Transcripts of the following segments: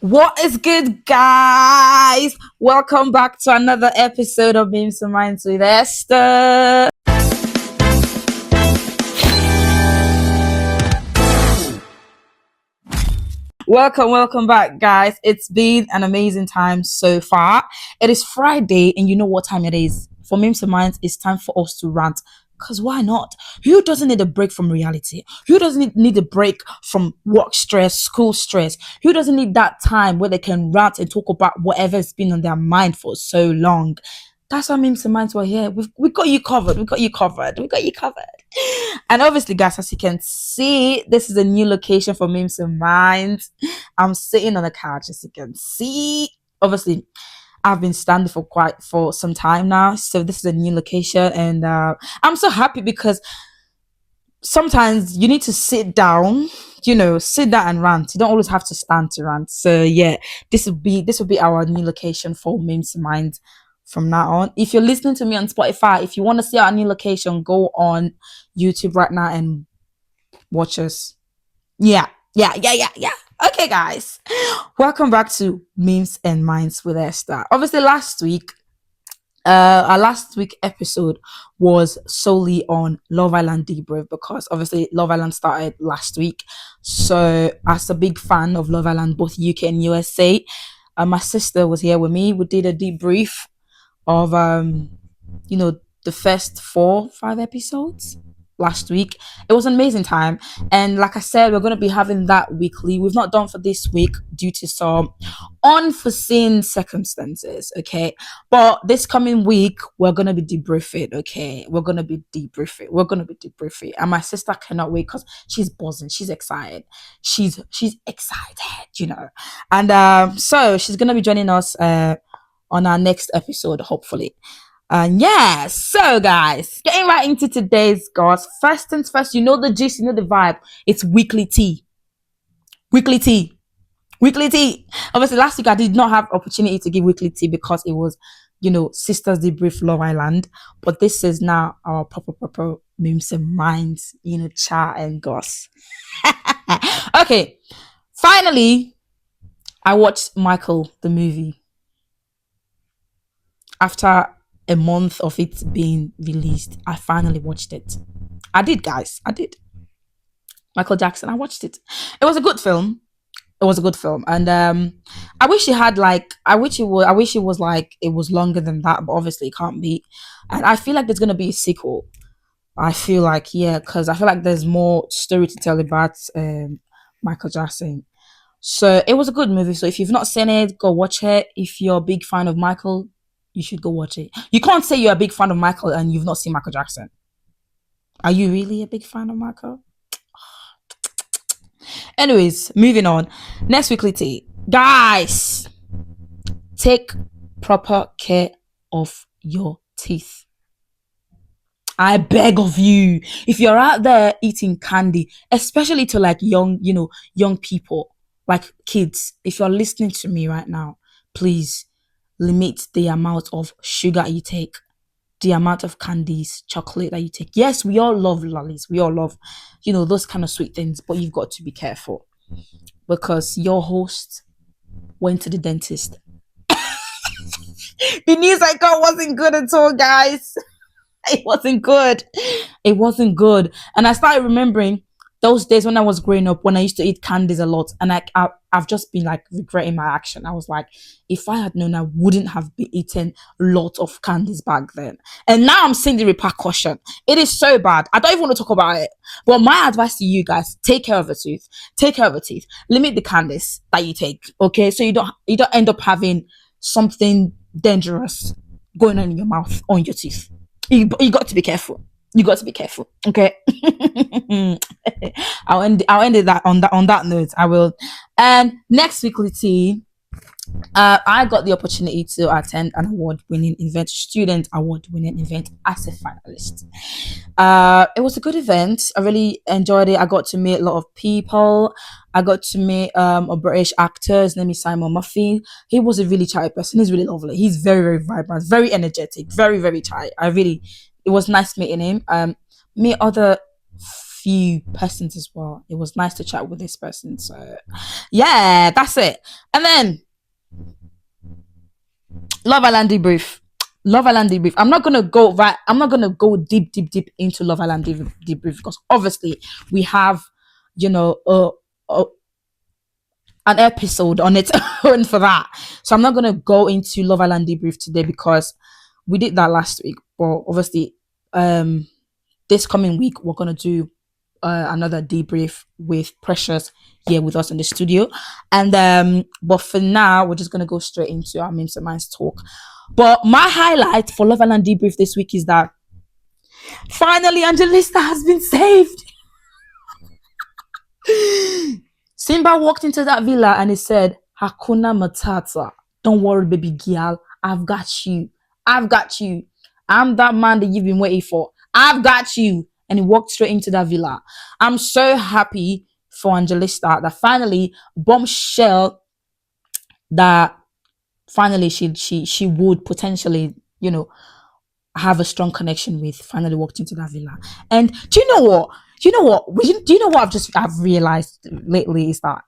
What is good, guys? Welcome back to another episode of Memes&Minds with Esther. Welcome back, guys. It's been an amazing time so far. It is Friday, and you know what time it is. For Memes&Minds, it's time for us to rant. Because why not? Who doesn't need a break from reality? Who doesn't need a break from work stress, school stress? Who doesn't need that time where they can rant and talk about whatever's been on their mind for so long? That's why Memes&Minds were here. We got you covered. We got you covered. We got you covered. And obviously, guys, as you can see, this is a new location for Memes&Minds. I'm sitting on the couch, as you can see. Obviously, I've been standing for some time now, so this is a new location, and I'm so happy because sometimes you need to sit down, sit down and rant. You don't always have to stand to rant. So yeah, this will be our new location for Memes&Minds from now on. If you're listening to me on Spotify, if you want to see our new location, go on YouTube right now and watch us. Yeah. Okay, guys, welcome back to Memes&Minds with Esther. Obviously, our last week episode was solely on Love Island debrief because obviously Love Island started last week. So, as a big fan of Love Island, both UK and USA, my sister was here with me. We did a debrief of the first 4 5 episodes last week. It was an amazing time, and like I said, we're going to be having that weekly. We've not done for this week due to some unforeseen circumstances, okay, but this coming week we're going to be debriefing. Okay, we're going to be debriefing, and my sister cannot wait because she's buzzing, she's excited, she's excited, and so she's going to be joining us on our next episode, hopefully. And yeah, so guys, getting right into today's goss. First things first, you know the gist, you know the vibe. It's weekly tea. Weekly tea. Weekly tea. Obviously, last week I did not have opportunity to give weekly tea because it was, sisters debrief Love Island. But this is now our proper Memes&Minds, chat and goss. Okay, finally, I watched Michael the movie after a month of it being released. I finally watched it. I did, guys. I did. Michael Jackson. I watched it. It was a good film. It was a good film, and I wish it had like. I wish it was. I wish it was like it was longer than that, but obviously it can't be. And I feel like there's gonna be a sequel. I feel like because I feel like there's more story to tell about Michael Jackson. So it was a good movie. So if you've not seen it, go watch it. If you're a big fan of Michael, you should go watch it. You can't say you're a big fan of Michael and you've not seen Michael Jackson. Are you really a big fan of Michael? Anyways, moving on. Next weekly tea. Guys, take proper care of your teeth. I beg of you. If you're out there eating candy, especially to like young people, like kids, if you're listening to me right now, please limit the amount of sugar you take, the amount of candies, chocolate that you take. Yes, we all love lollies. We all love, those kind of sweet things, but you've got to be careful because your host went to the dentist. The news I got wasn't good at all, guys. It wasn't good. It wasn't good. And I started remembering those days when I was growing up, when I used to eat candies a lot, and I've just been like regretting my action. I was like, if I had known, I wouldn't have been eating a lot of candies back then. And now I'm seeing the repercussion. It is so bad. I don't even want to talk about it. But my advice to you guys: take care of your teeth. Take care of your teeth. Limit the candies that you take. Okay, so you don't end up having something dangerous going on in your mouth, on your teeth. You got to be careful. You got to be careful. Okay. I'll end it that on that note. I will. And next weekly tea, I got the opportunity to attend an award-winning event, student award-winning event as a finalist. It was a good event. I really enjoyed it. I got to meet a lot of people. I got to meet a British actor. His name is Simon Murphy. He was a really shy person. He's really lovely. He's very, very vibrant, very energetic, very, very shy. It was nice meeting him. Meet other few persons as well. It was nice to chat with this person. So yeah, that's it. And then Love Island debrief. Love Island debrief. I'm not gonna go deep into Love Island debrief because obviously we have, you know, an episode on its own for that. So I'm not gonna go into Love Island debrief today because we did that last week. But obviously, this coming week we're gonna do another debrief with Precious here with us in the studio. And but for now, we're just gonna go straight into our Memes and Minds talk. But my highlight for Love Island debrief this week is that finally Angelista has been saved. Simba walked into that villa and he said, Hakuna Matata. Don't worry, baby girl. I've got you. I've got you. I'm that man that you've been waiting for. I've got you. And he walked straight into that villa. I'm so happy for Angelista that finally bombshell that finally she would potentially, you know, have a strong connection with finally walked into that villa. And do you know what? Do you know what I've realized lately is that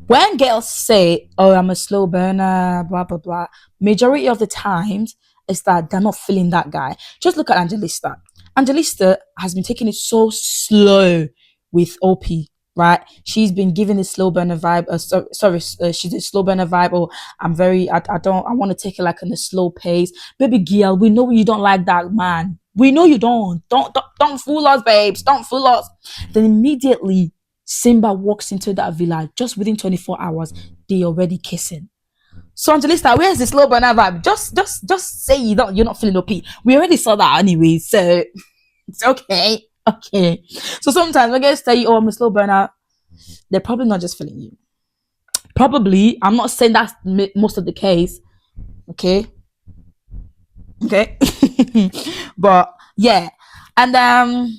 when girls say, "Oh, I'm a slow burner," blah blah blah, majority of the times is that they're not feeling that guy. Just look at Angelista. Angelista has been taking it so slow with OP, right? She's been giving a slow burner vibe. She's a slow burner vibe. Or I want to take it like in a slow pace. Baby girl, we know you don't like that man. We know you don't. Don't fool us, babes. Don't fool us. Then immediately Simba walks into that villa. Just within 24 hours, they already kissing. So Angelista, where's the slow burner vibe? Just say you're not feeling OP. We already saw that anyway, so it's okay. Okay. So sometimes when guys tell you, "Oh, I'm a slow burner," they're probably not just feeling you. Probably, I'm not saying that's most of the case. Okay. Okay. But yeah. And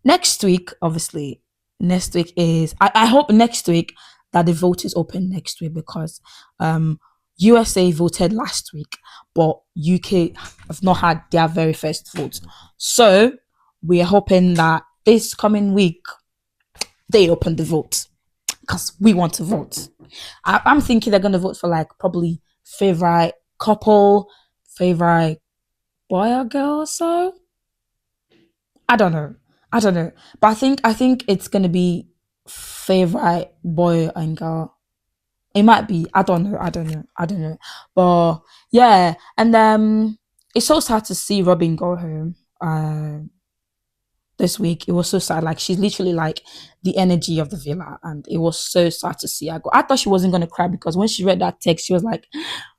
next week, obviously, next week is I hope next week that the vote is open next week because USA voted last week, but UK have not had their very first vote. So we are hoping that this coming week they open the vote because we want to vote. I'm thinking they're gonna vote for like probably favorite couple, favorite boy or girl or so. I don't know. I don't know. But I think it's gonna be favorite boy and girl. It might be. I don't know. I don't know. I don't know. But yeah, and it's so sad to see Robin go home. This week it was so sad. Like she's literally like the energy of the villa, and it was so sad to see her go. I thought she wasn't gonna cry because when she read that text, she was like,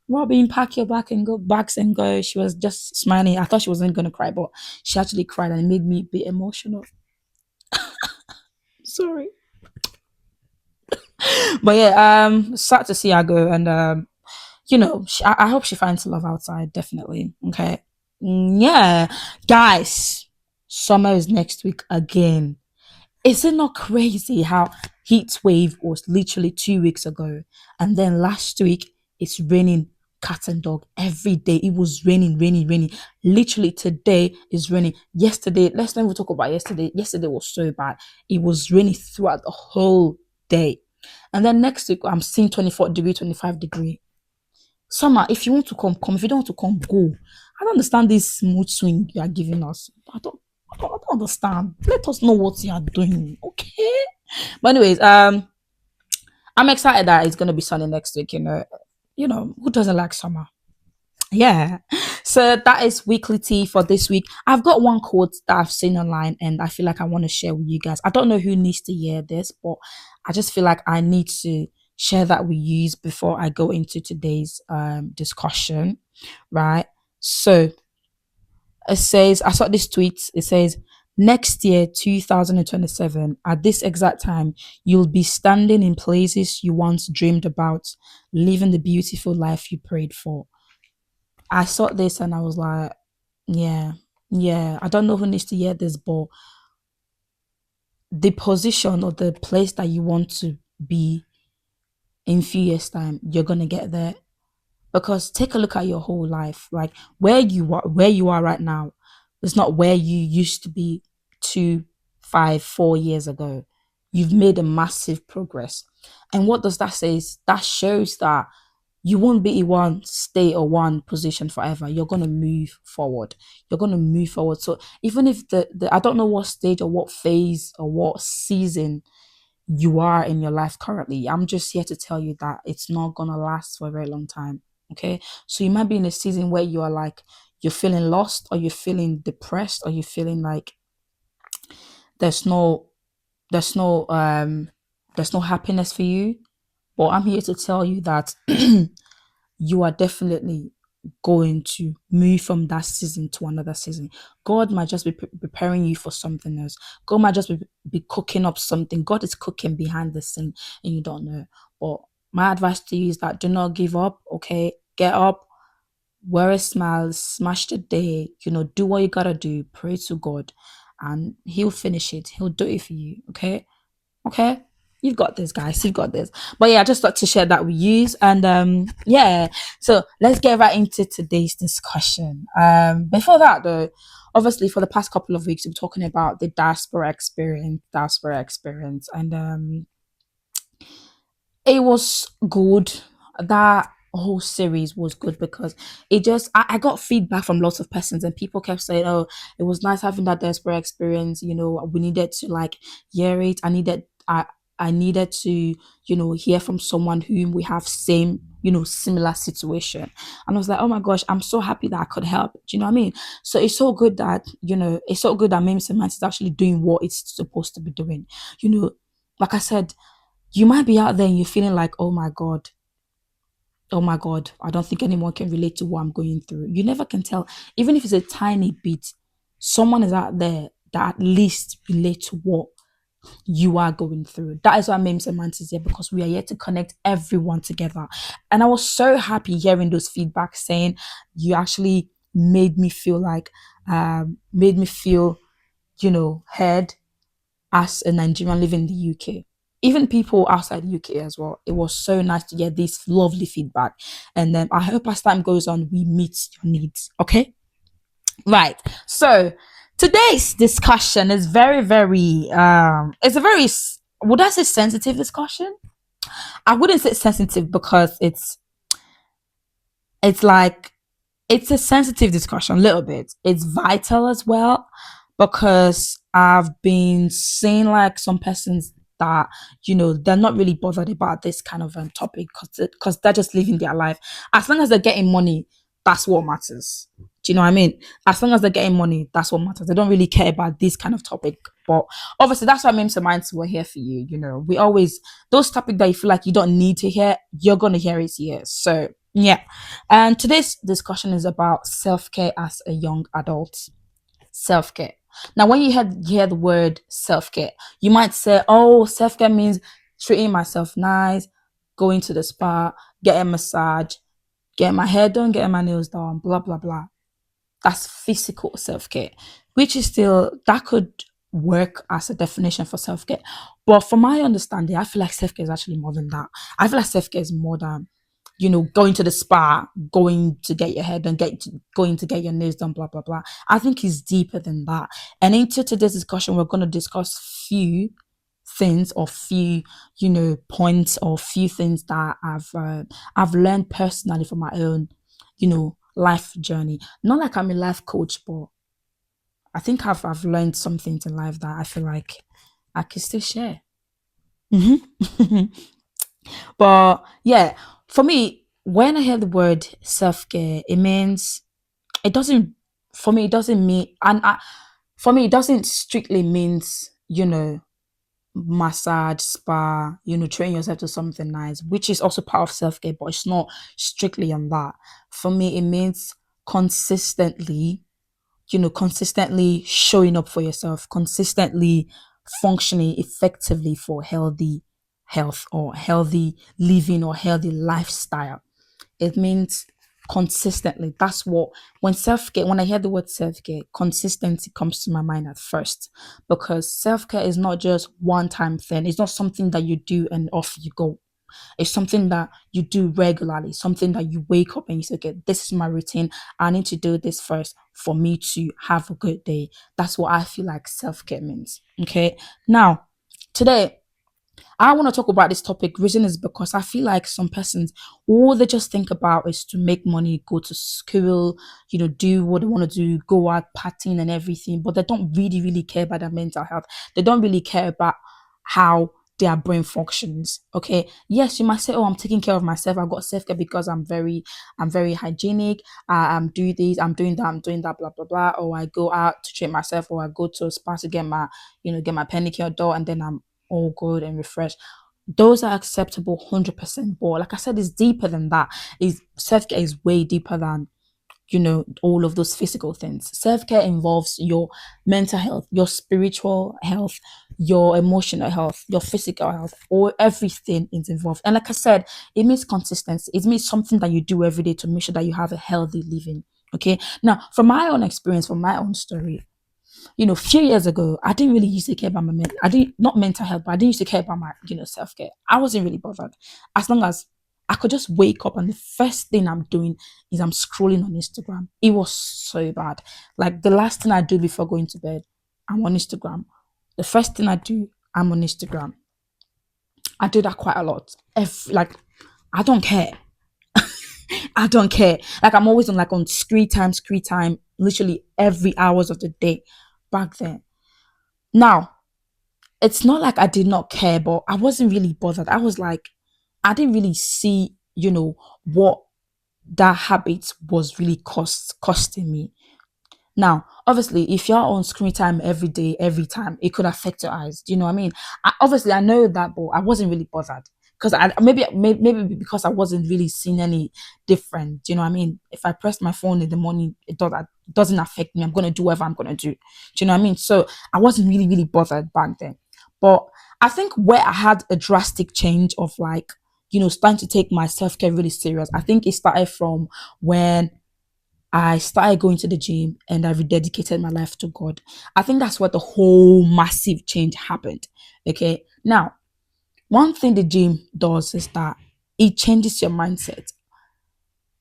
"Robin, pack your bag and go, bags and go." She was just smiling. I thought she wasn't gonna cry, but she actually cried, and it made me a bit emotional. Sorry, but yeah, sad to see her go, and I hope she finds love outside. Definitely. Okay. Yeah, guys, summer is next week again. Is it not crazy how heat wave was literally 2 weeks ago, and then last week it's raining cat and dog every day. It was raining. Literally today is raining. Yesterday, let's not even talk about yesterday. Yesterday was so bad. It was raining throughout the whole day. And then next week I'm seeing 24 degree, 25-degree. Summer, if you want to come, come. If you don't want to come, go. I don't understand this mood swing you are giving us. I don't understand. Let us know what you are doing, okay? But anyways, I'm excited that it's gonna be sunny next week. Who doesn't like summer? Yeah. So that is weekly tea for this week. I've got one quote that I've seen online, and I feel like I want to share with you guys. I don't know who needs to hear this, but I just feel like I need to share that with you before I go into today's discussion, right? So it says, I saw this tweet. It says, next year, 2027, at this exact time, you'll be standing in places you once dreamed about, living the beautiful life you prayed for. I saw this and I was like, yeah, yeah. I don't know who needs to hear this, but the position or the place that you want to be in few years' time, you're gonna get there. Because take a look at your whole life. Like where you are right now is not where you used to be 2, 5, 4 years ago. You've made a massive progress. And what does that say? Is that shows that you won't be in one state or one position forever. You're gonna move forward. You're gonna move forward. So even if the I don't know what stage or what phase or what season you are in your life currently, I'm just here to tell you that it's not gonna last for a very long time. Okay. So you might be in a season where you are like you're feeling lost, or you're feeling depressed, or you're feeling like there's no there's no um there's no happiness for you. But I'm here to tell you that you are definitely going to move from that season to another season. God might just be preparing you for something else. God might just be cooking up something. God is cooking behind the scene and you don't know. But my advice to you is that do not give up, okay? Get up, wear a smile, smash the day, do what you gotta do, pray to God, and He'll finish it. He'll do it for you, okay? Okay, you've got this, guys. You've got this. But yeah, I just thought to share that with you. And yeah, so let's get right into today's discussion. Before that, though, obviously for the past couple of weeks, we're talking about the diaspora experience, and it was good. That whole series was good because I got feedback from lots of persons, and people kept saying, oh, it was nice having that desperate experience. We needed to like hear it. I needed to hear from someone whom we have same similar situation. And I was like, oh my gosh, I'm so happy that I could help. Do you know what I mean? So it's so good that Memes and Minds is actually doing what it's supposed to be doing. Like I said, you might be out there and you're feeling like, oh my God, I don't think anyone can relate to what I'm going through. You never can tell. Even if it's a tiny bit, someone is out there that at least relate to what you are going through. That is why Memes and Minds is here, because we are here to connect everyone together. And I was so happy hearing those feedbacks saying you actually made me feel like, heard as a Nigerian living in the UK. Even people outside the UK as well. It was so nice to get this lovely feedback. And then I hope as time goes on, we meet your needs. Okay? Right. So today's discussion is very, very it's a very would I say sensitive discussion? I wouldn't say sensitive because it's like it's a sensitive discussion a little bit. It's vital as well because I've been seeing like some persons that they're not really bothered about this kind of topic because they're just living their life. As long as they're getting money, that's what matters. Do you know what I mean? As long as they're getting money, that's what matters. They don't really care about this kind of topic. But obviously, that's why Memes and Minds were here for you. We always those topics that you feel like you don't need to hear, you're gonna hear it here. So yeah. And today's discussion is about self-care as a young adult. Self-care. Now, when you hear the word self-care, you might say, oh, self-care means treating myself nice, going to the spa, getting a massage, getting my hair done, getting my nails done, blah, blah, blah. That's physical self-care, which is still, that could work as a definition for self-care. But from my understanding, I feel like self-care is actually more than that. I feel like self-care is more than going to the spa, going to get your hair done, going to get your nails done, blah, blah, blah. I think it's deeper than that. And into today's discussion, we're going to discuss few things or few, points or few things that I've learned personally from my own, life journey. Not like I'm a life coach, but I think I've learned some things in life that I feel like I can still share. Mhm. But yeah, for me, when I hear the word self care, it means it doesn't. For me, it doesn't mean, for me, it doesn't strictly means massage, spa, train yourself to something nice, which is also part of self care, but it's not strictly on that. For me, it means consistently, consistently showing up for yourself, consistently functioning effectively for healthy health or healthy living or healthy lifestyle. It means consistently. That's what when I hear the word self-care, consistency comes to my mind at first. Because self-care is not just one time thing. It's not something that you do and off you go. It's something that you do regularly, something that you wake up and you say, okay, this is my routine. I need to do this first for me to have a good day. That's what I feel like self-care means. Okay. Now, today I want to talk about this topic. Reason is because I feel like some persons, all they just think about is to make money, go to school, do what they want to do, go out partying and everything, but they don't really, really care about their mental health. They don't really care about how their brain functions. Okay. Yes, you might say, oh, I'm taking care of myself. I've got self-care because I'm very hygienic. I'm doing this, I'm doing that, blah, blah, blah. Or I go out to treat myself, or I go to a spa to get my pedicure done, and then I'm all good and refreshed. Those are acceptable 100%. But like I said, it's deeper than that. Is self-care is way deeper than all of those physical things. Self-care involves your mental health, your spiritual health, your emotional health, your physical health, or everything is involved. And like I said, it means consistency. It means something that you do every day to make sure that you have a healthy living. Okay. Now, from my own experience, from my own story, a few years ago, I didn't really used to care about I didn't, not mental health, but I didn't used to care about my, self-care. I wasn't really bothered. As long as I could just wake up and the first thing I'm doing is I'm scrolling on Instagram. It was so bad. Like the last thing I do before going to bed, I'm on Instagram. The first thing I do, I'm on Instagram. I do that quite a lot. I don't care. I don't care. Like I'm always on screen time, literally every hours of the day back then. Now, it's not like I did not care, but I wasn't really bothered. I was like, I didn't really see, what that habit was really costing me. Now, obviously, if you're on screen time every day, every time, it could affect your eyes. Do you know what I mean? Obviously, I know that, but I wasn't really bothered because maybe because I wasn't really seeing any different. Do you know what I mean? If I press my phone in the morning, it doesn't affect me. I'm gonna do whatever I'm gonna do. Do you know what I mean? So I wasn't really really bothered back then. But I think where I had a drastic change of like, starting to take my self care really serious. I think it started from when I started going to the gym and I rededicated my life to God. I think that's where the whole massive change happened. Okay. Now, one thing the gym does is that it changes your mindset.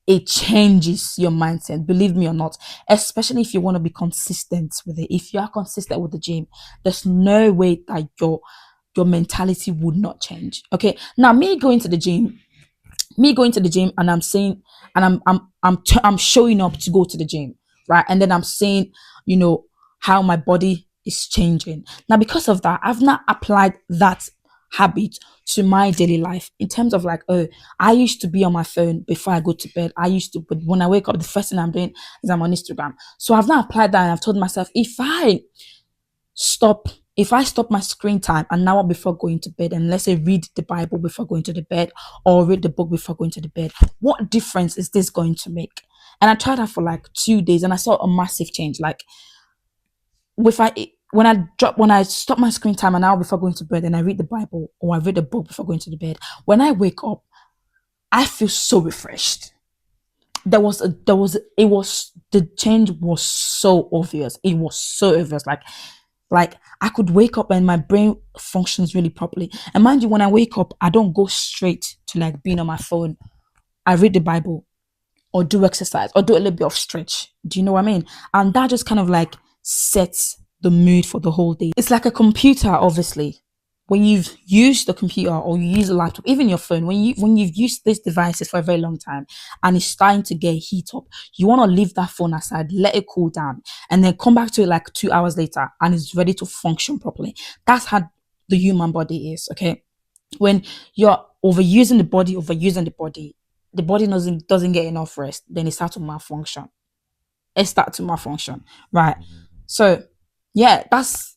It changes your mindset, believe me or not, especially if you want to be consistent with it. If you are consistent with the gym, there's no way that your mentality would not change. Okay. Now, me going to the gym and I'm saying, and I'm showing up to go to the gym, right? And then I'm saying, how my body is changing. Now, because of that, I've not applied that habit to my daily life in terms of like, oh, I used to be on my phone before I go to bed. But when I wake up, the first thing I'm doing is I'm on Instagram. So I've not applied that and I've told myself, stop if I stop my screen time an hour before going to bed, and let's say read the Bible before going to the bed or read the book before going to the bed, what difference is this going to make? And I tried that for like 2 days and I saw a massive change. Like if I when I stop my screen time an hour before going to bed and I read the Bible or I read the book before going to the bed, when I wake up, I feel so refreshed. The change was so obvious. It was so obvious. Like I could wake up and my brain functions really properly. And mind you, when I wake up, I don't go straight to like being on my phone. I read the Bible or do exercise or do a little bit of stretch. Do you know what I mean? And that just kind of like sets the mood for the whole day. It's like a computer, obviously. When you've used the computer or you use a laptop, even your phone, when you've used these devices for a very long time and it's starting to get heat up, you want to leave that phone aside, let it cool down, and then come back to it like 2 hours later and it's ready to function properly. That's how the human body is. Okay. When you're the body doesn't get enough rest, then it starts to malfunction. Right. So yeah, that's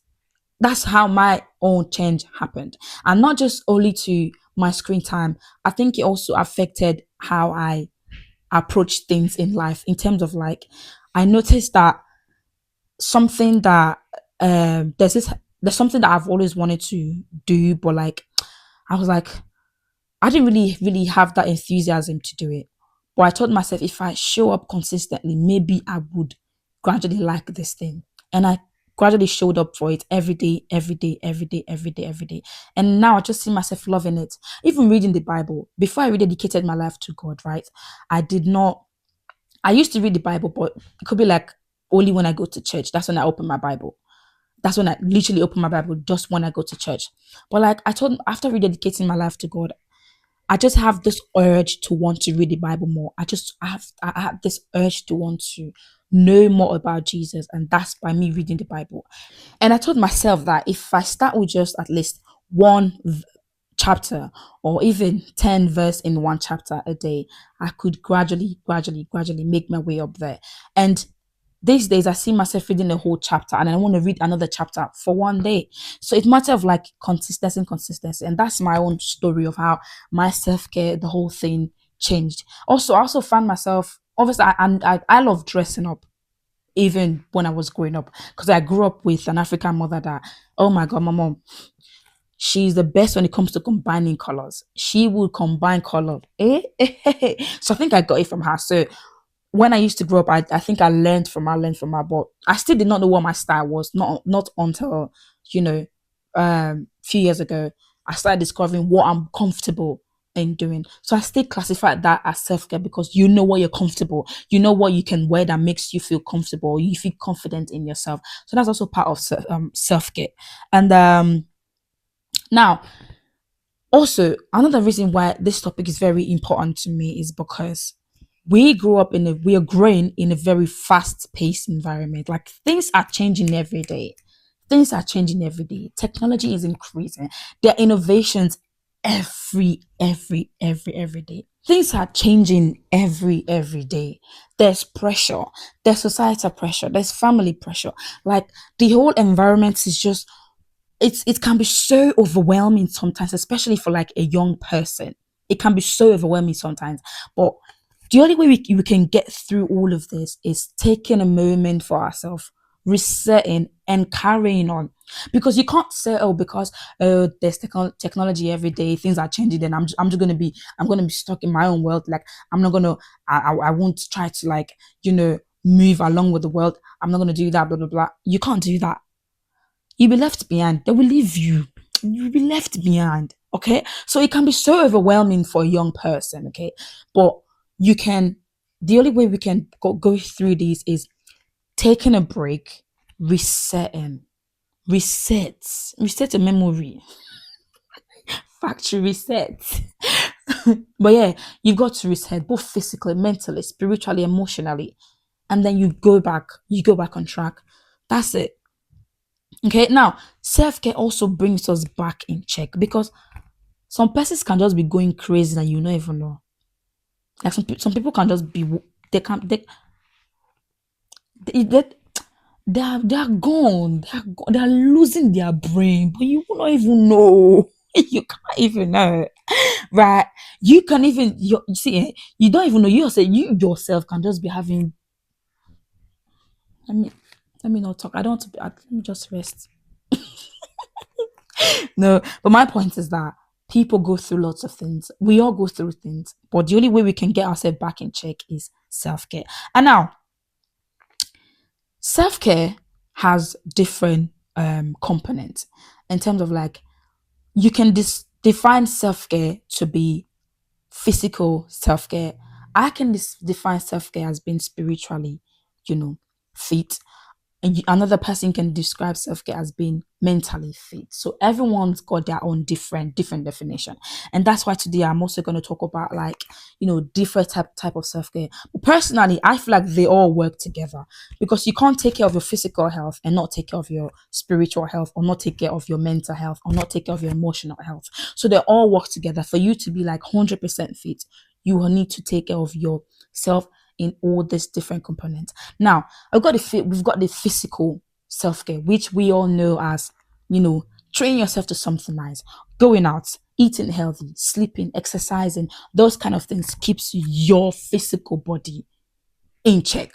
how my own change happened. And not just only to my screen time, I think it also affected how I approach things in life in terms of like, I noticed that something that there's something that I've always wanted to do, but like I was like, I didn't really, really have that enthusiasm to do it. But I told myself if I show up consistently, maybe I would gradually like this thing. And I gradually showed up for it every day, every day, every day, every day, every day. And now I just see myself loving it. Even reading the Bible. Before I rededicated my life to God, right? I did not, I used to read the Bible, but it could be like only when I go to church. That's when I open my Bible. That's when I literally open my Bible, just when I go to church. But like I told, after rededicating my life to God, I just have this urge to want to read the Bible more. I have this urge to want to know more about Jesus, and that's by me reading the Bible. And I told myself that if I start with just at least chapter or even 10 verse in one chapter a day, I could gradually make my way up there. And these days I see myself reading a whole chapter and I want to read another chapter for one day. So it's a matter of like consistency. And that's my own story of how my self-care, the whole thing changed. Also, I also found myself, obviously, I love dressing up even when I was growing up because I grew up with an African mother that, oh my God, my mom, she's the best when it comes to combining colors. She would combine color. So I think I got it from her. So when I used to grow up, I think I learned from her, but I still did not know what my style was. Not until, you know, few years ago, I started discovering what I'm comfortable in doing. So I still classify that as self-care because you know what you're comfortable. You know what you can wear that makes you feel comfortable. You feel confident in yourself. So that's also part of self-care. And now, also, another reason why this topic is very important to me is because we are growing in a very fast-paced environment. Like things are changing every day. Things are changing every day. Technology is increasing. There are innovations every day. Things are changing every day. There's pressure. There's societal pressure. There's family pressure. Like the whole environment is just it can be so overwhelming sometimes, especially for like a young person. It can be so overwhelming sometimes. But the only way we can get through all of this is taking a moment for ourselves, resetting and carrying on. Because you can't say, oh, because there's technology every day, things are changing, then I'm just I'm gonna be stuck in my own world. Like I'm not gonna I won't try to like, move along with the world. I'm not gonna do that, blah blah blah. You can't do that. You'll be left behind. They will leave you. You'll be left behind. Okay. So it can be so overwhelming for a young person. Okay. But you can, the only way we can go through these is taking a break, resetting, reset a memory, factory reset. But yeah, you've got to reset both physically, mentally, spiritually, emotionally. And then you go back on track. That's it. Okay, now self-care also brings us back in check because some persons can just be going crazy and you don't even know. Like some people can just be they can they they are gone. They are losing their brain, but you will not even know. You can't even know, right? You can even you see you don't even know you yourself can just be having. Let me let me not talk. I don't want to be. Let me just rest. No, but my point is that people go through lots of things. We all go through things, but the only way we can get ourselves back in check is self care. And now, self care has different components in terms of like you can define self care to be physical self care. I can define self care as being spiritually, fit, and another person can describe self-care as being mentally fit. So everyone's got their own different definition, and that's why today I'm also going to talk about like different type of self-care. But personally, I feel like they all work together because you can't take care of your physical health and not take care of your spiritual health, or not take care of your mental health, or not take care of your emotional health. So they all work together. For you to be like 100% fit, you will need to take care of yourself in all these different components. Now, we've got the physical self-care, which we all know as, training yourself to something nice, going out, eating healthy, sleeping, exercising, those kind of things keeps your physical body in check.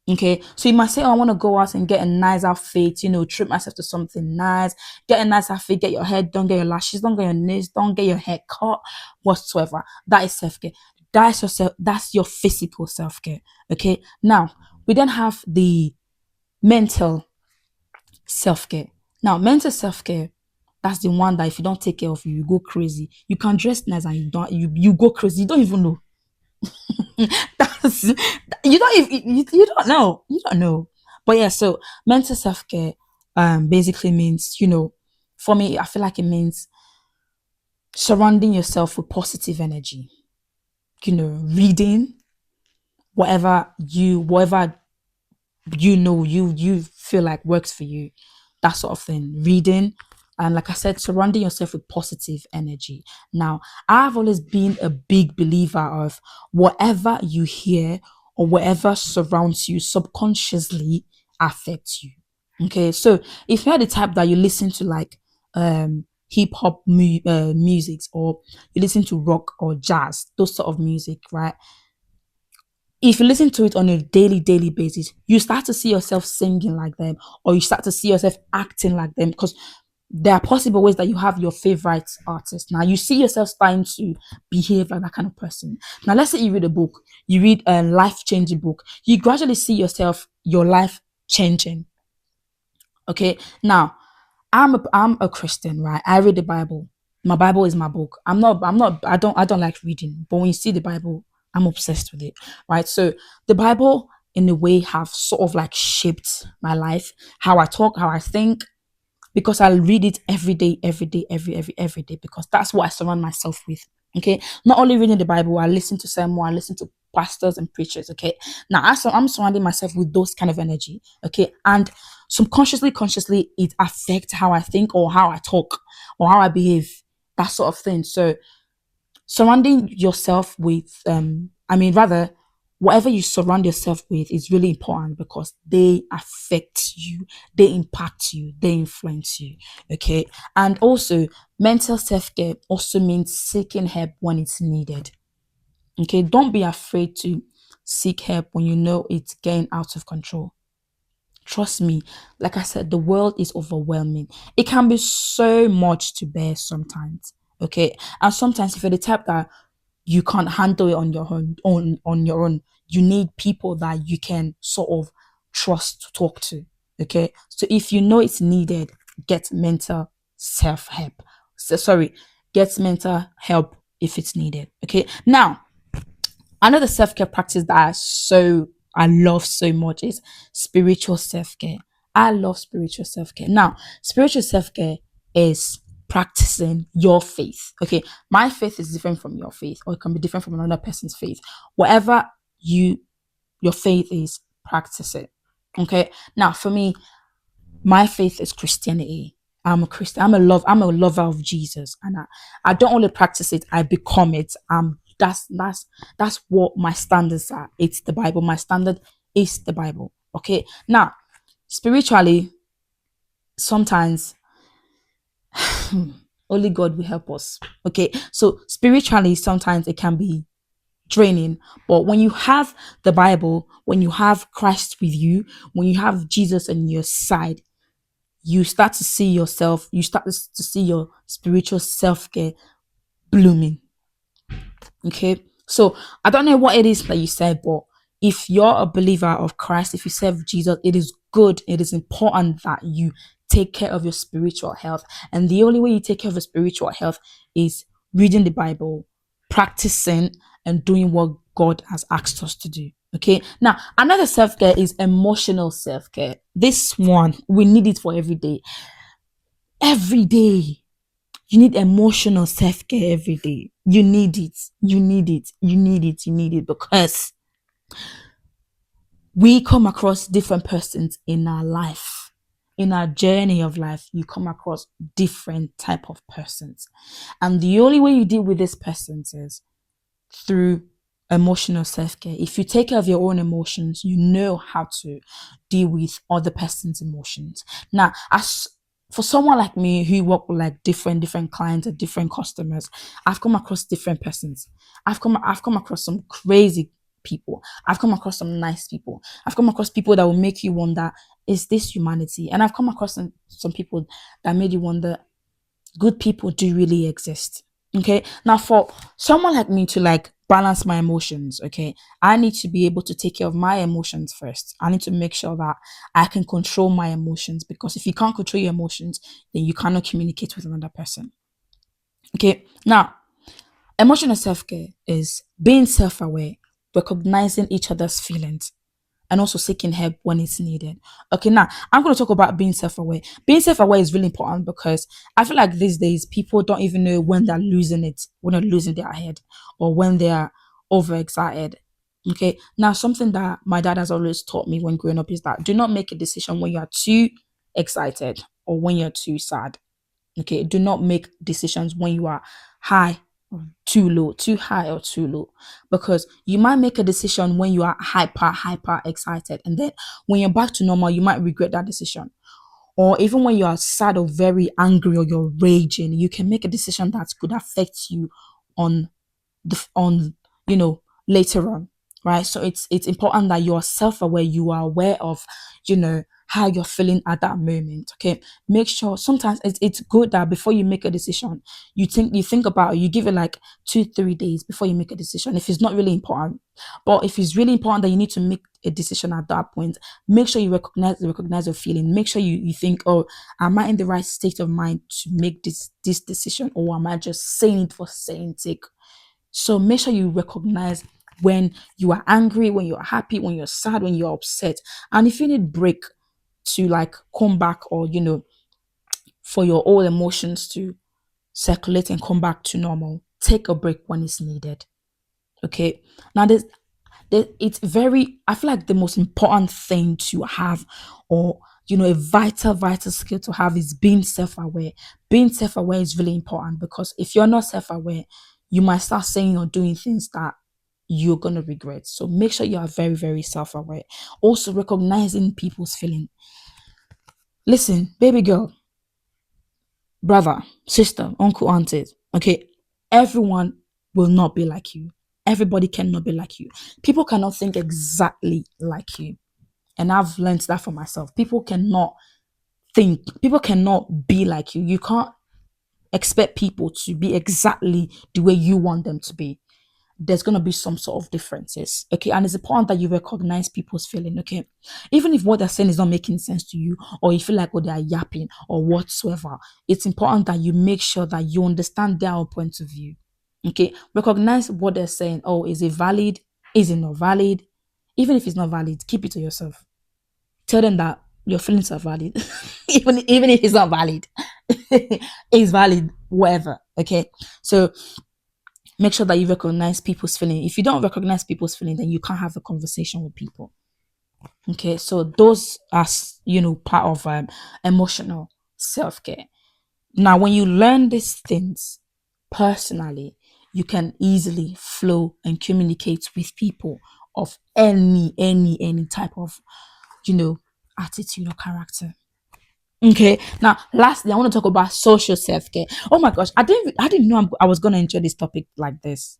Okay, so you might say, oh, I want to go out and get a nice outfit, treat myself to something nice, get a nice outfit, get your hair done, get your lashes done, get your nails done, get your hair cut, whatsoever. That is self-care. That's your physical self-care. Okay, now we then have the mental self-care. Now, mental self-care, that's the one that if you don't take care of you, you go crazy. You can dress nice and you go crazy. You don't even know. That's you don't even you don't know. You don't know. But yeah, so mental self-care basically means, for me, I feel like it means surrounding yourself with positive energy. Reading whatever you feel like works for you, that sort of thing. Reading, and like I said, surrounding yourself with positive energy. Now, I've always been a big believer of whatever you hear or whatever surrounds you subconsciously affects you. Okay, so if you're the type that you listen to like hip hop music, or you listen to rock or jazz, those sort of music, right? If you listen to it on a daily basis, you start to see yourself singing like them, or you start to see yourself acting like them, because there are possible ways that you have your favorite artist. Now you see yourself starting to behave like that kind of person. Now let's say you read a book, you read a life-changing book, you gradually see your life changing. Okay. Now I'm a Christian, right? I read the Bible. My Bible is my book. I don't like reading, but when you see the Bible, I'm obsessed with it, right? So the Bible in a way have sort of like shaped my life, how I talk, how I think, because I read it every day, every day, every day, because that's what I surround myself with. Okay. Not only reading the Bible, I listen to sermon, I listen to pastors and preachers. Okay. Now I'm surrounding myself with those kind of energy. Okay. And subconsciously, consciously, it affects how I think or how I talk or how I behave, that sort of thing. So surrounding yourself with rather, whatever you surround yourself with is really important, because they affect you, they impact you, they influence you. Okay. And also, mental self-care also means seeking help when it's needed. Okay, don't be afraid to seek help when you know it's getting out of control. Trust me, like I said, the world is overwhelming. It can be so much to bear sometimes. Okay. And sometimes if you're the type that you can't handle it on your own, you need people that you can sort of trust to talk to. Okay. So if you know it's needed, get mental self help. Get mental help if it's needed. Okay. Now, another self-care practice that I love so much is spiritual self-care. I love spiritual self-care. Now, spiritual self-care is practicing your faith. Okay. My faith is different from your faith, or it can be different from another person's faith. Whatever your faith is, practice it. Okay. Now, for me, my faith is Christianity. I'm a Christian. I'm a lover of Jesus, and I don't only practice it, I become it. That's what my standards are. It's the Bible. My standard is the Bible. Okay. Now, spiritually, sometimes only God will help us. Okay. So spiritually, sometimes it can be draining. But when you have the Bible, when you have Christ with you, when you have Jesus on your side, you start to see yourself, you start to see your spiritual self-care blooming. Okay. So I don't know what it is that you said, but if you're a believer of Christ, if you serve Jesus, it is good, it is important that you take care of your spiritual health. And the only way you take care of your spiritual health is reading the Bible, practicing, and doing what God has asked us to do. Okay. Now, another self-care is emotional self-care. This one, we need it for every day. Every day. You need emotional self-care every day. You need it. You need it. You need it. You need it, because we come across different persons in our life. In our journey of life, you come across different type of persons. And the only way you deal with these persons is through emotional self-care. If you take care of your own emotions, you know how to deal with other person's emotions. Now, as for someone like me who work with like different clients and different customers, I've come across different persons. I've come across some crazy people. I've come across some nice people. I've come across people that will make you wonder, is this humanity? And I've come across some people that made you wonder, good people do really exist. Okay. Now, for someone like me to like balance my emotions, okay, I need to be able to take care of my emotions first. I need to make sure that I can control my emotions, because if you can't control your emotions, then you cannot communicate with another person. Okay. Now, emotional self care is being self aware, recognizing each other's feelings, and also seeking help when it's needed. Okay, now I'm going to talk about being self aware. Being self aware is really important because I feel like these days people don't even know when they're losing it, when they're losing their head, or when they're overexcited. Okay, now something that my dad has always taught me when growing up is that do not make a decision when you are too excited or when you're too sad. Okay, do not make decisions when you are high or too low, too high or too low, because you might make a decision when you are hyper excited, and then when you're back to normal, you might regret that decision. Or even when you are sad or very angry or you're raging, you can make a decision that could affect you on on later on, right? So it's important that you're self-aware, you are aware of how you're feeling at that moment. Okay, make sure sometimes it's good that before you make a decision, you think about it, you give it like 2-3 days before you make a decision if it's not really important. But if it's really important that you need to make a decision at that point, make sure you recognize your feeling. Make sure you think, oh, am I in the right state of mind to make this decision, or am I just saying it for saying sake? So make sure you recognize when you are angry, when you're happy, when you're sad, when you're upset. And if you need break to like come back, or for your all emotions to circulate and come back to normal, take a break when it's needed. Okay. Now it's very, I feel like the most important thing to have, or a vital skill to have, is being self-aware. Being self-aware is really important, because if you're not self-aware, you might start saying or doing things that you're gonna regret. So make sure you are very, very self-aware. Also, recognizing people's feeling. Listen, baby girl, brother, sister, uncle, aunties, okay, everyone will not be like you. Everybody cannot be like you. People cannot think exactly like you. And I've learned that for myself. People cannot be like you. You can't expect people to be exactly the way you want them to be. There's going to be some sort of differences. Okay. And it's important that you recognize people's feeling. Okay. Even if what they're saying is not making sense to you, or you feel like, oh, they are yapping or whatsoever, it's important that you make sure that you understand their point of view. Okay. Recognize what they're saying. Oh, is it valid? Is it not valid? Even if it's not valid, keep it to yourself. Tell them that your feelings are valid. Even if it's not valid. It's valid, whatever. Okay. So make sure that you recognize people's feeling. If you don't recognize people's feeling, then you can't have a conversation with people. Okay, so those are part of emotional self-care. Now when you learn these things personally, you can easily flow and communicate with people of any type of you know attitude or character. Okay. Now, lastly, I want to talk about social self care. Oh my gosh, I didn't know I was gonna enjoy this topic like this.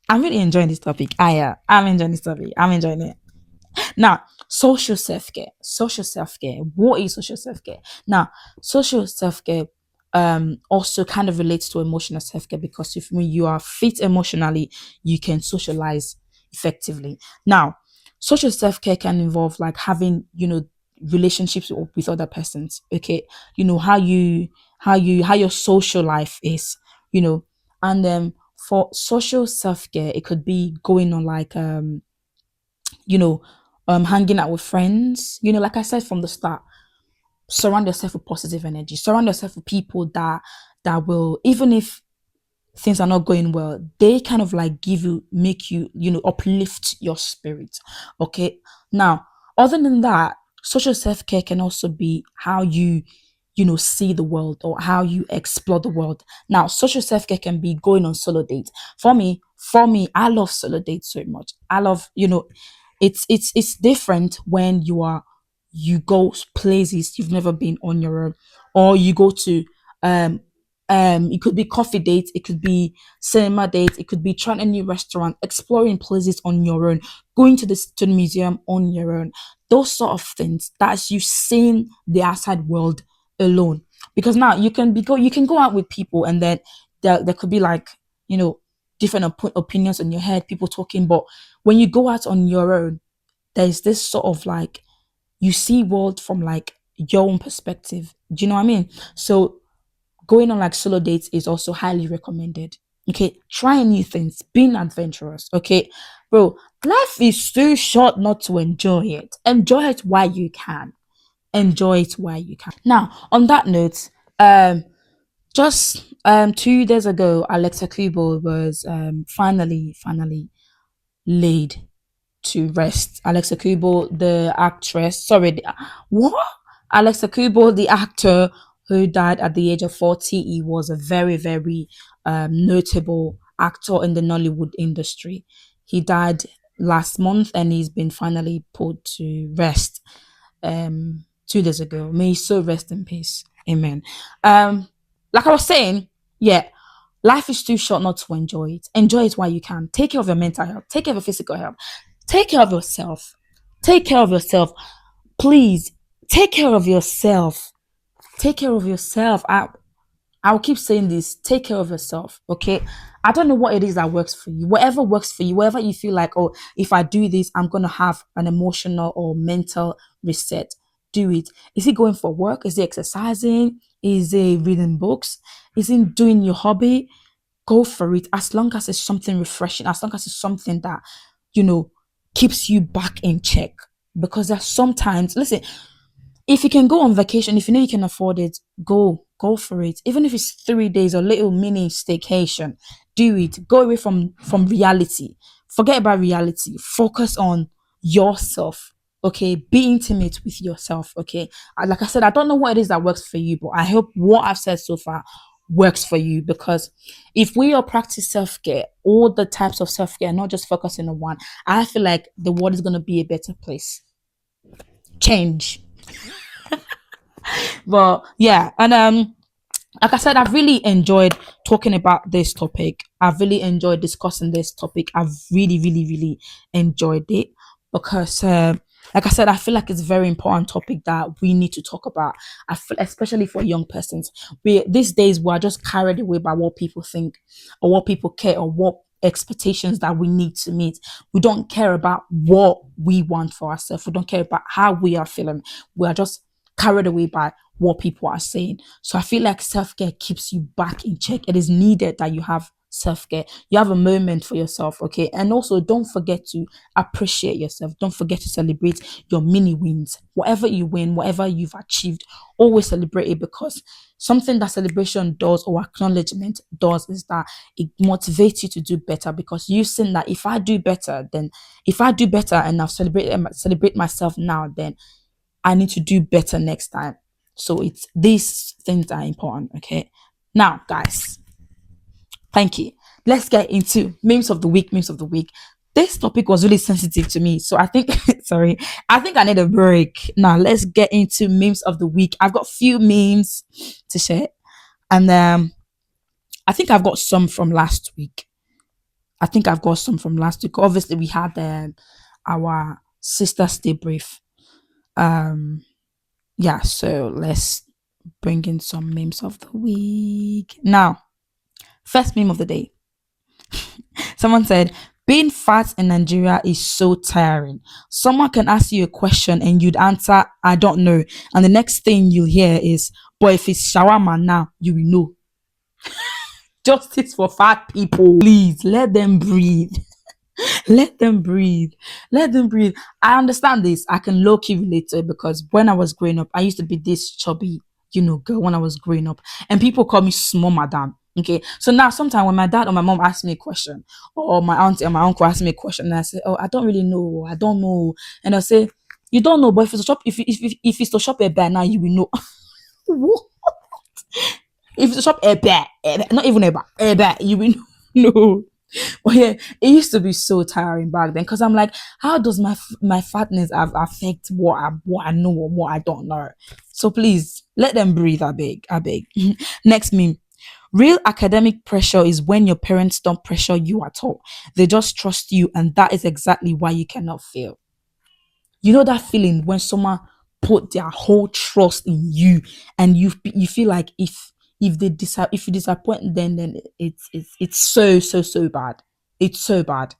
I'm really enjoying this topic. I'm enjoying this topic. I'm enjoying it. Now, social self care. Social self care. What is social self care? Now, social self care also kind of relates to emotional self care, because if when you are fit emotionally, you can socialize effectively. Now, social self care can involve like having relationships with other persons. Okay, how your social life is. You know, and for social self care, it could be going on like you know, hanging out with friends. Like I said from the start, surround yourself with positive energy. Surround yourself with people that will, even if things are not going well, they kind of like make you, uplift your spirit. Okay. Now, other than that, social self care can also be how you see the world, or how you explore the world. Now, social self-care can be going on solo dates. For me, I love solo dates so much. I love, it's different when you go places you've never been on your own, or you go to um it could be coffee dates, it could be cinema dates, it could be trying a new restaurant, exploring places on your own, going to the museum on your own. Those sort of things, that's you seeing the outside world alone. Because now you can go out with people, and then there could be like, you know, different opinions in your head, people talking. But when you go out on your own, there's this sort of like, you see world from like your own perspective. Do you know what I mean? So going on like solo dates is also highly recommended. Okay, trying new things, being adventurous. Okay, bro, life is too short not to enjoy it. Enjoy it while you can. Enjoy it while you can. Now, on that note, just 2 days ago, Alexa Kubo was finally laid to rest. Alexa Kubo, the actress, sorry, what? Alexa Kubo, the actor who died at the age of 40, he was a very notable actor in the Nollywood industry. He died last month and he's been finally put to rest 2 days ago. May he so rest in peace. Amen. Like I was saying, yeah, life is too short not to enjoy it. Enjoy it while you can. Take care of your mental health. Take care of your physical health. Take care of yourself. Take care of yourself. Please take care of yourself. Take care of yourself. I'll keep saying this. Take care of yourself. Okay. I don't know what it is that works for you. Whatever works for you, whatever you feel like, oh, if I do this, I'm gonna have an emotional or mental reset. Do it. Is it going for work? Is it exercising? Is it reading books? Is it doing your hobby? Go for it, as long as it's something refreshing, as long as it's something that, you know, keeps you back in check. Because there's sometimes, listen, if you can go on vacation, if you know you can afford it, go for it. Even if it's 3 days or little mini staycation, do it. Go away from reality. Forget about reality. Focus on yourself. Okay, be intimate with yourself. Okay, like I said, I don't know what it is that works for you, but I hope what I've said so far works for you. Because if we all practice self-care, all the types of self-care, not just focusing on one, I feel like the world is going to be a better place. Change. But yeah, and like I said, I've really enjoyed talking about this topic. I've really enjoyed discussing this topic. I've really enjoyed it because, like I said, I feel like it's a very important topic that we need to talk about. I feel, especially for young persons, we these days we are just carried away by what people think or what people care or what expectations that we need to meet. We don't care about what we want for ourselves. We don't care about how we are feeling. We are just carried away by what people are saying. So I feel like self-care keeps you back in check. It is needed that you have self-care. You have a moment for yourself, okay? And also don't forget to appreciate yourself. Don't forget to celebrate your mini wins. Whatever you win, whatever you've achieved, always celebrate it, because something that celebration does or acknowledgement does is that it motivates you to do better, because you've seen that if I do better, then if I do better and I've celebrate myself now, then I need to do better next time. So it's these things are important. Okay. Now, guys, thank you. Let's get into memes of the week. Memes of the week. This topic was really sensitive to me. So I think sorry. I think I need a break. Now let's get into memes of the week. I've got few memes to share. And I think I've got some from last week. I think I've got some from last week. Obviously, we had our sister's debrief. Um yeah, so let's bring in some memes of the week. Now, first meme of the day. Someone said, being fat in Nigeria is so tiring. Someone can ask you a question and you'd answer, I don't know. And the next thing you'll hear is, but if it's shawarma now, you will know. Justice for fat people. Please let them breathe. Let them breathe. Let them breathe. I understand this. I can low key relate to it, because when I was growing up, I used to be this chubby, girl when I was growing up. And people call me small madam. Okay. So now sometimes when my dad or my mom ask me a question, or my auntie or my uncle ask me a question, and I say, oh, I don't really know. I don't know. And I'll say, you don't know, but if it's a shop, if it's to shop a bear now, you will know. What? If it's a shop a bear, not even a bear, you will know. But yeah, it used to be so tiring back then, because I'm like, how does my fatness affect what I know or what I don't know? So please let them breathe. I beg. Next meme. Real academic pressure is when your parents don't pressure you at all. They just trust you, and that is exactly why you cannot fail. You know that feeling when someone put their whole trust in you, and you feel like if you disappoint them, then it's so bad. It's so bad.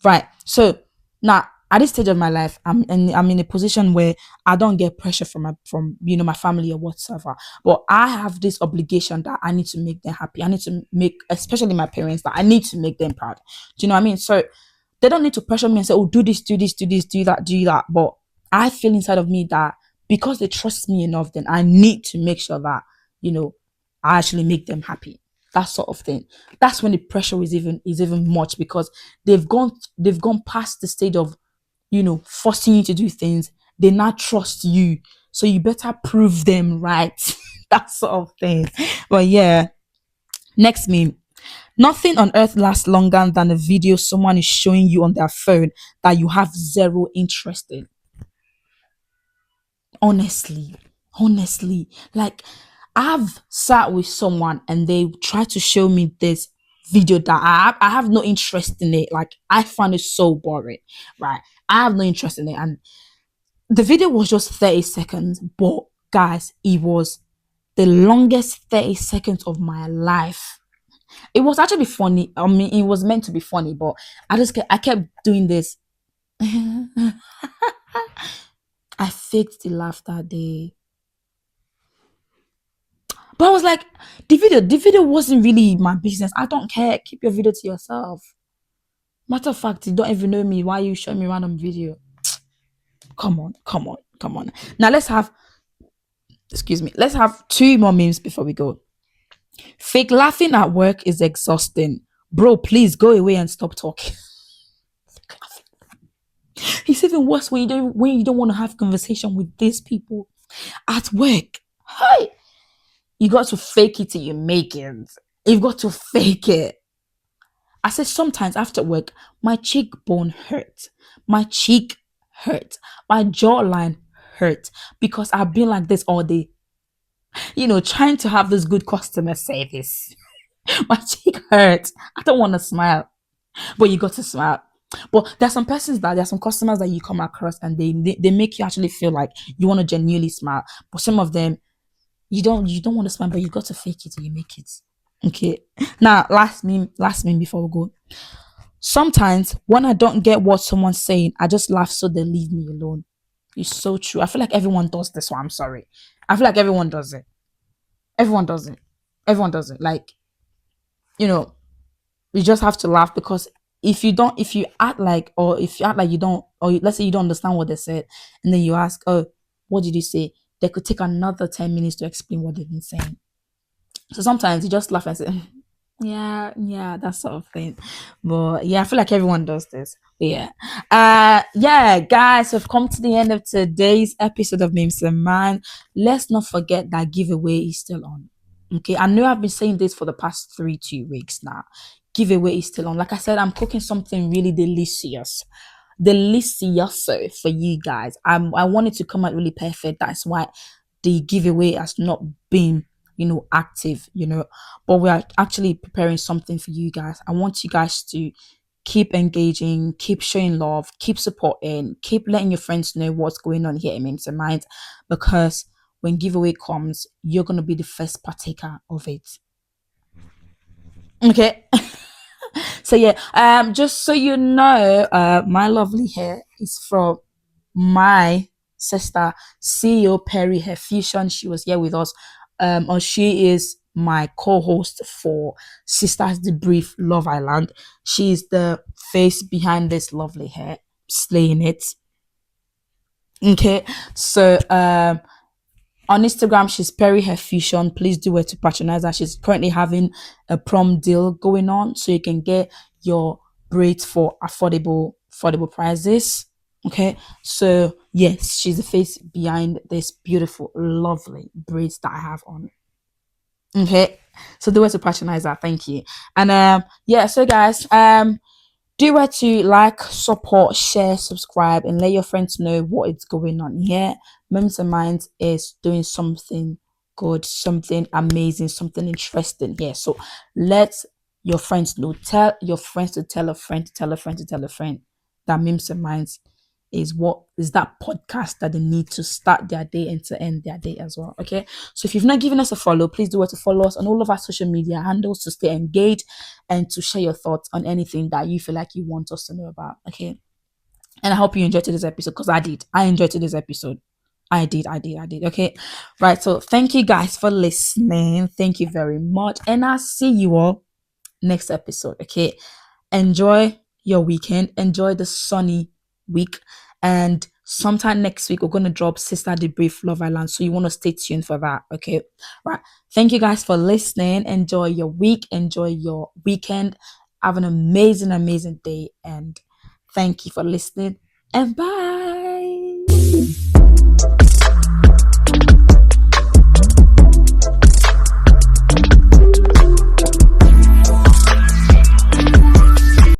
Right. So now at this stage of my life, I'm in a position where I don't get pressure from my family or whatsoever. But I have this obligation that I need to make them happy. I need to make, especially my parents, that I need to make them proud. Do you know what I mean? So they don't need to pressure me and say, oh, do this, do this, do this, do that, do that. But I feel inside of me that because they trust me enough, then I need to make sure that, I actually make them happy. That sort of thing. That's when the pressure is even much, because they've gone past the stage of, forcing you to do things. They now trust you. So you better prove them right. That sort of thing. But yeah. Next meme. Nothing on earth lasts longer than a video someone is showing you on their phone that you have zero interest in. Honestly, honestly, like, I've sat with someone and they try to show me this video that I have no interest in it. Like, I find it so boring, right? I have no interest in it. And the video was just 30 seconds, but guys, it was the longest 30 seconds of my life. It was actually funny. I mean, it was meant to be funny, but I kept doing this. I faked the laugh that day. But I was like, the video wasn't really my business. I don't care. Keep your video to yourself. Matter of fact, you don't even know me. Why are you showing me random video? Come on, come on, come on. Now let's have two more memes before we go. Fake laughing at work is exhausting. Bro, please go away and stop talking. It's even worse when you don't want to have conversation with these people at work. Hi, you got to fake it till you make it. You've got to fake it. I said sometimes after work, my cheekbone hurt. My cheek hurt. My jawline hurt because I've been like this all day. Trying to have this good customer service. My cheek hurts. I don't want to smile, but you got to smile. But there are some customers that you come across and they make you actually feel like you want to genuinely smile. But some of them, you don't want to smile, but you got to fake it till you make it. Okay. Now, last meme before we go. Sometimes when I don't get what someone's saying, I just laugh so they leave me alone. It's so true. I feel like everyone does this one. I'm sorry. I feel like everyone does it. Everyone does it. Everyone does it. Like, you know, you just have to laugh, because if you act like you don't, or let's say you don't understand what they said, and then you ask, oh, what did you say? They could take another 10 minutes to explain what they've been saying. So sometimes you just laugh and say, yeah, yeah, that sort of thing. But yeah, I feel like everyone does this. But yeah. Yeah, guys, we've come to the end of today's episode of Memes and Mind. Let's not forget that giveaway is still on. Okay. I know I've been saying this for the past 2 weeks now. Giveaway is still on. Like I said, I'm cooking something really delicious for you guys. I wanted to come out really perfect. That's why the giveaway has not been active, but we are actually preparing something for you guys. I want you guys to keep engaging, keep showing love, keep supporting, keep letting your friends know what's going on here in Memes and Minds, because when giveaway comes, you're going to be the first partaker of it. Okay. So yeah, just so you know, my lovely hair is from my sister CEO Perry Hair Fusion. She was here with us, or she is my co-host for Sisters Debrief Love Island. She's the face behind this lovely hair, slaying it. Okay, so on Instagram, she's Perry Hair Fusion. Please do it to patronize her. She's currently having a prom deal going on, so you can get your braids for affordable prices. Okay, so yes, she's the face behind this beautiful, lovely braids that I have on. Okay, so do it to patronize her. Thank you. And yeah, so guys, do it to like, support, share, subscribe, and let your friends know what is going on here. Memes and Minds is doing something good, something amazing, something interesting here. So let your friends know. Tell your friends to tell a friend, to tell a friend, to tell a friend that Memes and Minds what is that podcast that they need to start their day and to end their day as well. Okay. So if you've not given us a follow, please do it to follow us on all of our social media handles to stay engaged and to share your thoughts on anything that you feel like you want us to know about. Okay. And I hope you enjoyed today's episode because I did. I enjoyed today's episode. I did. Okay. Right. So thank you guys for listening. Thank you very much. And I'll see you all next episode. Okay. Enjoy your weekend. Enjoy the sunny week. And sometime next week, we're going to drop Sister Debrief Love Island. So you want to stay tuned for that. Okay. Right. Thank you guys for listening. Enjoy your week. Enjoy your weekend. Have an amazing, amazing day. And thank you for listening. And bye.